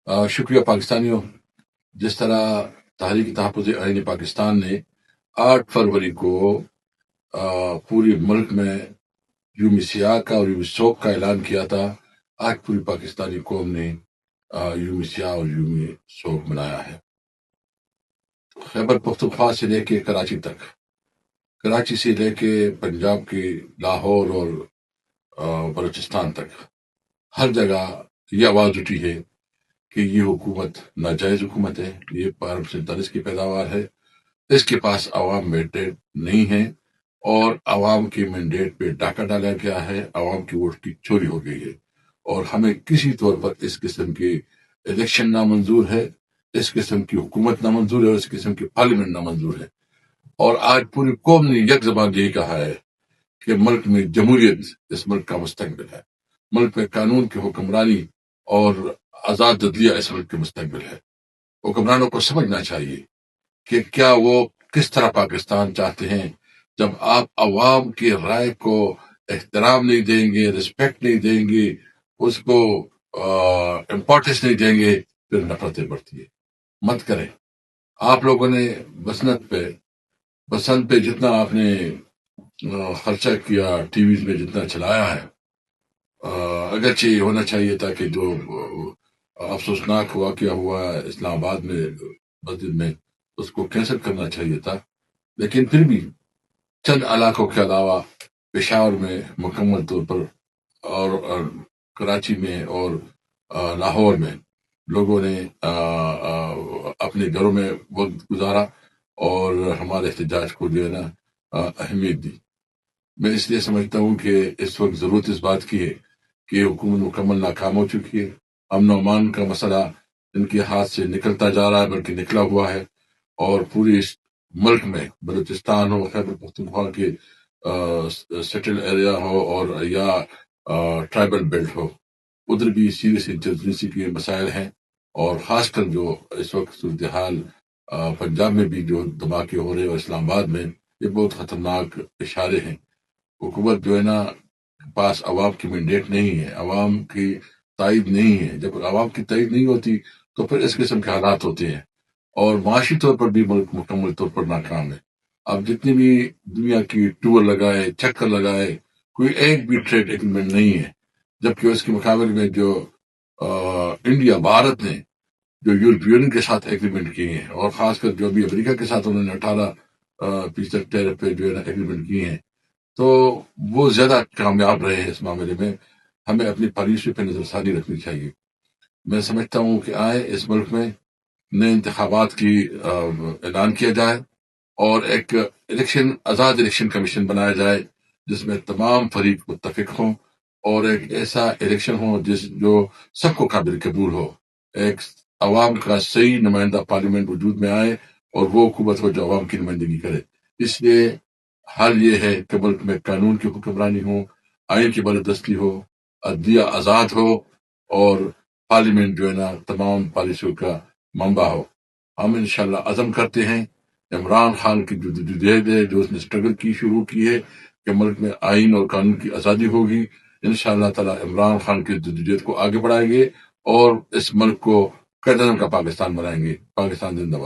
شکریہ پاکستانیوں. جس طرح تحریک تحفظ آئین پاکستان نے 8 فروری کو پورے ملک میں یوم سیاہ کا اور یوم سوگ کا اعلان کیا تھا، آج پوری پاکستانی قوم نے یوم سیاہ اور یوم سوگ منایا ہے. خیبر پختونخوا سے لے کے کراچی تک، کراچی سے لے کے پنجاب کے لاہور اور بلوچستان تک، ہر جگہ یہ آواز اٹھی ہے کہ یہ حکومت ناجائز حکومت ہے، یہ 547 کی پیداوار ہے، اس کے پاس عوام مینڈیٹ نہیں ہے اور عوام کے مینڈیٹ پہ ڈاکہ ڈالا گیا ہے، عوام کی ووٹ کی چوری ہو گئی ہے اور ہمیں کسی طور پر اس قسم کی الیکشن نامنظور ہے، اس قسم کی حکومت نامنظور ہے اور اس قسم کی پارلیمنٹ نامنظور ہے. اور آج پوری قوم نے یک زبان یہی کہا ہے کہ ملک میں جمہوریت اس ملک کا مستقبل ہے، ملک میں قانون کی حکمرانی اور آزاد عدلیہ اس ملک کے مستقبل ہے. حکمرانوں کو سمجھنا چاہیے کہ کیا وہ کس طرح پاکستان چاہتے ہیں. جب آپ عوام کی رائے کو احترام نہیں دیں گے، رسپیکٹ نہیں دیں گے، اس کو امپورٹنس نہیں دیں گے، پھر نفرتیں بڑھتی ہے. مت کریں. آپ لوگوں نے بسنت پہ جتنا آپ نے خرچہ کیا، ٹی ویز میں جتنا چلایا ہے، اگرچہ یہ ہونا چاہیے تھا کہ جو افسوسناک واقعہ ہوا اسلام آباد میں مسجد میں، اس کو کینسل کرنا چاہیے تھا، لیکن پھر بھی چند علاقوں کے علاوہ پشاور میں مکمل طور پر اور کراچی میں اور لاہور میں لوگوں نے اپنے گھروں میں وقت گزارا اور ہمارے احتجاج کو جو ہے نا اہمیت دی. میں اس لیے سمجھتا ہوں کہ اس وقت ضرورت اس بات کی ہے کہ حکومت مکمل ناکام ہو چکی ہے. امن و امان کا مسئلہ ان کے ہاتھ سے نکلتا جا رہا ہے، بلکہ نکلا ہوا ہے، اور پوری ملک میں بلوچستان ہو، خیبر پختونخوا کے سیٹل ایریا ہو اور یا ٹرائبل بیلٹ ہو، ادھر بھی سیریس انسرجنسی کے مسائل ہیں. اور خاص کر جو اس وقت صورتحال پنجاب میں بھی جو دھماکے ہو رہے ہیں اور اسلام آباد میں، یہ بہت خطرناک اشارے ہیں. حکومت جو ہے نا پاس عوام کی مینڈیٹ نہیں ہے، عوام کی تائید نہیں ہے. جب عوام کی تائید نہیں ہوتی تو پھر اس قسم کے حالات ہوتے ہیں اور معاشی طور پر بھی ملک مکمل طور پر ناکام ہے. اب جتنی بھی دنیا کی ٹور لگائے، چکر لگائے، کوئی ایک بھی ٹریڈ ایگریمنٹ نہیں ہے، جبکہ اس کے مقابلے میں جو انڈیا، بھارت نے جو یورپین کے ساتھ ایگریمنٹ کیے ہیں، اور خاص کر جو بھی امریکہ کے ساتھ انہوں نے 18% ٹیرف پہ جو ہے نا ایگریمنٹ کیے ہیں، تو وہ زیادہ کامیاب رہے ہیں اس معاملے میں. ہمیں اپنی پالیسی پہ نظر ثانی رکھنی چاہیے. میں سمجھتا ہوں کہ آئے اس ملک میں نئے انتخابات کی اعلان کیا جائے اور ایک آزاد الیکشن کمیشن بنایا جائے جس میں تمام فریق متفق ہوں اور ایک ایسا الیکشن ہو جو سب کو قابل قبول ہو. ایک عوام کا صحیح نمائندہ پارلیمنٹ وجود میں آئے اور وہ حکومت ہو جو عوام کی نمائندگی کرے. اس لیے حل یہ ہے کہ ملک میں قانون کی حکمرانی ہو، آئین کی بالادستی ہو، عدلیہ آزاد ہو اور پارلیمنٹ جو ہے نا تمام پالیسیوں کا منبع ہو. ہم انشاءاللہ عزم کرتے ہیں عمران خان کی جو جدوجہد ہے، جو اس نے اسٹرگل کی شروع کی ہے کہ ملک میں آئین اور قانون کی آزادی ہوگی، انشاءاللہ تعالی عمران خان کی جدوجہد کو آگے بڑھائیں گے اور اس ملک کو قائد اعظم کا پاکستان بنائیں گے. پاکستان زندہ باد.